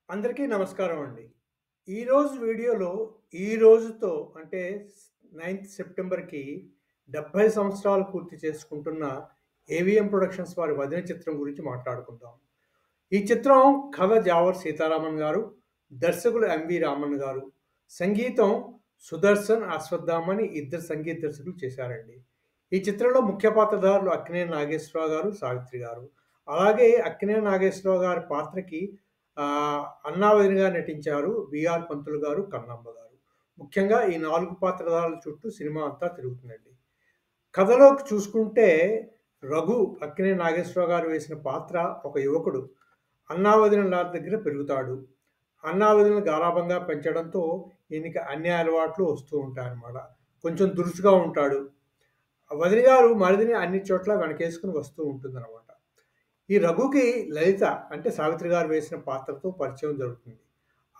అందరికీ నమస్కారం అండి. ఈరోజు వీడియోలో ఈ రోజుతో అంటే 9థ్ సెప్టెంబర్‌కి 70 సంవత్సరాలు పూర్తి చేసుకుంటున్న ఏవిఎం ప్రొడక్షన్స్ వారి 'వదిన' చిత్రం గురించి మాట్లాడుకుందాం. ఈ చిత్రం కథ జావర్ సీతారామన్ గారు, దర్శకులు ఎంవి రామన్ గారు, సంగీతం సుదర్శన్, అశ్వత్థామని ఇద్దరు సంగీత దర్శకులు చేశారండి. ఈ చిత్రంలో ముఖ్య పాత్రధారులు అక్కినేని నాగేశ్వరరావు గారు, సావిత్రి గారు. అలాగే అక్కినేని నాగేశ్వరరావు గారి పాత్రకి అన్నా వదినగా నటించారు బిఆర్ పంతులు గారు, కన్నమ్మ గారు. ముఖ్యంగా ఈ 4 పాత్రధారుల చుట్టూ సినిమా అంతా తిరుగుతుందండి. కథలోకి చూసుకుంటే అక్కినేని నాగేశ్వరరావు గారు వేసిన పాత్ర ఒక యువకుడు. అన్నా వదినల దగ్గర పెరుగుతాడు. అన్నా వదినలు గారాబంగా పెంచడంతో ఈయనకి అన్ని అలవాట్లు వస్తూ ఉంటాయన్నమాట. కొంచెం దురుసుగా ఉంటాడు. వదిన గారు మరిదిని అన్ని చోట్ల వెనకేసుకొని వస్తూ ఉంటుందన్నమాట. ఈ రఘుకి లలిత అంటే సావిత్రి గారు వేసిన పాత్రతో పరిచయం జరుగుతుంది.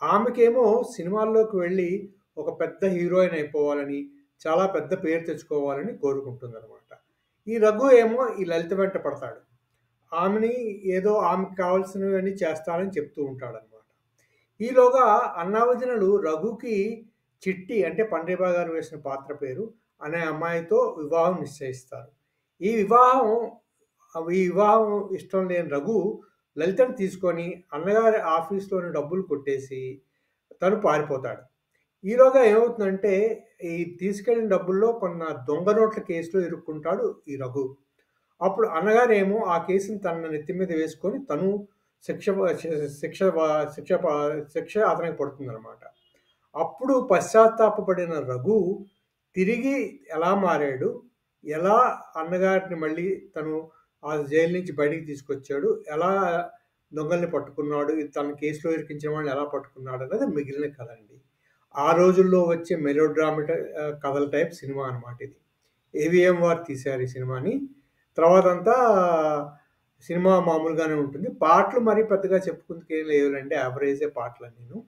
ఆమెకేమో సినిమాల్లోకి వెళ్ళి ఒక పెద్ద హీరోయిన్ అయిపోవాలని, చాలా పెద్ద పేరు తెచ్చుకోవాలని కోరుకుంటుందనమాట. ఈ రఘు ఏమో ఈ లలిత వెంట పడతాడు. ఆమెని ఏదో ఆమెకు కావాల్సినవన్నీ చేస్తానని చెప్తూ ఉంటాడనమాట. ఈలోగా అన్నావదినలు రఘుకి చిట్టి అంటే పండ్రీబా గారు వేసిన పాత్ర పేరు అనే అమ్మాయితో వివాహం నిశ్చయిస్తారు. ఈ వివాహం ఈ వివాహం ఇష్టం లేని రఘు లలితను తీసుకొని అన్నగారి ఆఫీస్‌లోని డబ్బులు కొట్టేసి తను పారిపోతాడు. ఈలోగా ఏమవుతుందంటే ఈ తీసుకెళ్ళిన డబ్బుల్లో కొన్న దొంగ నోట్ల కేసులో ఇరుక్కుంటాడు ఈ రఘు. అప్పుడు అన్నగారేమో ఆ కేసుని తన నెత్తి మీద వేసుకొని తను శిక్ష వ శి శిక్ష వ శిక్ష ప శిక్ష అతనికి పడుతుందనమాట. అప్పుడు పశ్చాత్తాపపడిన రఘు తిరిగి ఎలా మారాడు? ఎలా అన్నగారిని మళ్ళీ తను ఆ జైలు నుంచి బయటికి తీసుకొచ్చాడు? ఎలా దొంగల్ని పట్టుకున్నాడు? తన కేస్‌లో ఇరికించిన వాళ్ళని ఎలా పట్టుకున్నాడన్నది మిగిలిన కథ అండి. ఆ రోజుల్లో వచ్చే కథల టైప్ సినిమా అనమాట ఇది. ఏవిఎం వారు తీశారు ఈ సినిమాని. తర్వాతంతా సినిమా మామూలుగానే ఉంటుంది. పాటలు మరీ పెద్దగా చెప్పుకుందుకేం లేవులెండి. యావరేజే పాటలన్నీను.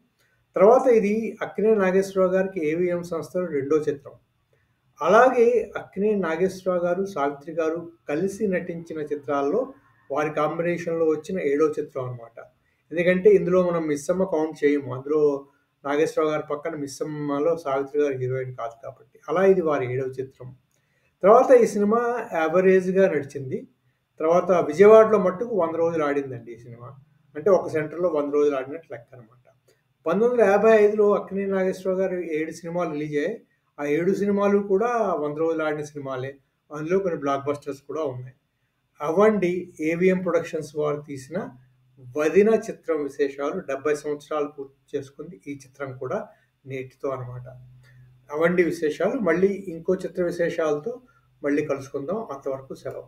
తర్వాత ఇది అక్కినేని నాగేశ్వరరావు గారికి ఏవిఎం సంస్థలో రెండో చిత్రం. అలాగే అక్కినేని నాగేశ్వరరావు గారు, సావిత్రి గారు కలిసి నటించిన చిత్రాల్లో వారి కాంబినేషన్‌లో వచ్చిన ఏడో చిత్రం అనమాట. ఎందుకంటే ఇందులో మనం మిస్సమ్మ కౌంట్ చేయము. అందులో నాగేశ్వరరావు గారి పక్కన మిస్సమ్మలో సావిత్రి గారు హీరోయిన్ కాదు కాబట్టి. అలా ఇది వారి ఏడవ చిత్రం. తర్వాత ఈ సినిమా యావరేజ్‌గా నడిచింది. తర్వాత విజయవాడలో మట్టుకు 100 రోజులు ఆడిందండి ఈ సినిమా. అంటే ఒక సెంటర్‌లో 100 రోజులు ఆడినట్టు లెక్కనమాట. 1955లో అక్కినేని నాగేశ్వరరావు గారి 7 సినిమాలు రిలీజ్ అయ్యాయి. ఆ 7 సినిమాలు కూడా 100 రోజులు ఆడిన సినిమాలే. అందులో కొన్ని బ్లాక్ బస్టర్స్ కూడా ఉన్నాయి. అవండి ఏవిఎం ప్రొడక్షన్స్ వారు తీసిన 'వదిన' చిత్రం విశేషాలు. 70 సంవత్సరాలు పూర్తి చేసుకుంది ఈ చిత్రం కూడా నేటితో అనమాట. అవండి విశేషాలు. మళ్ళీ ఇంకో చిత్ర విశేషాలతో మళ్ళీ కలుసుకుందాం. అంతవరకు సెలవు.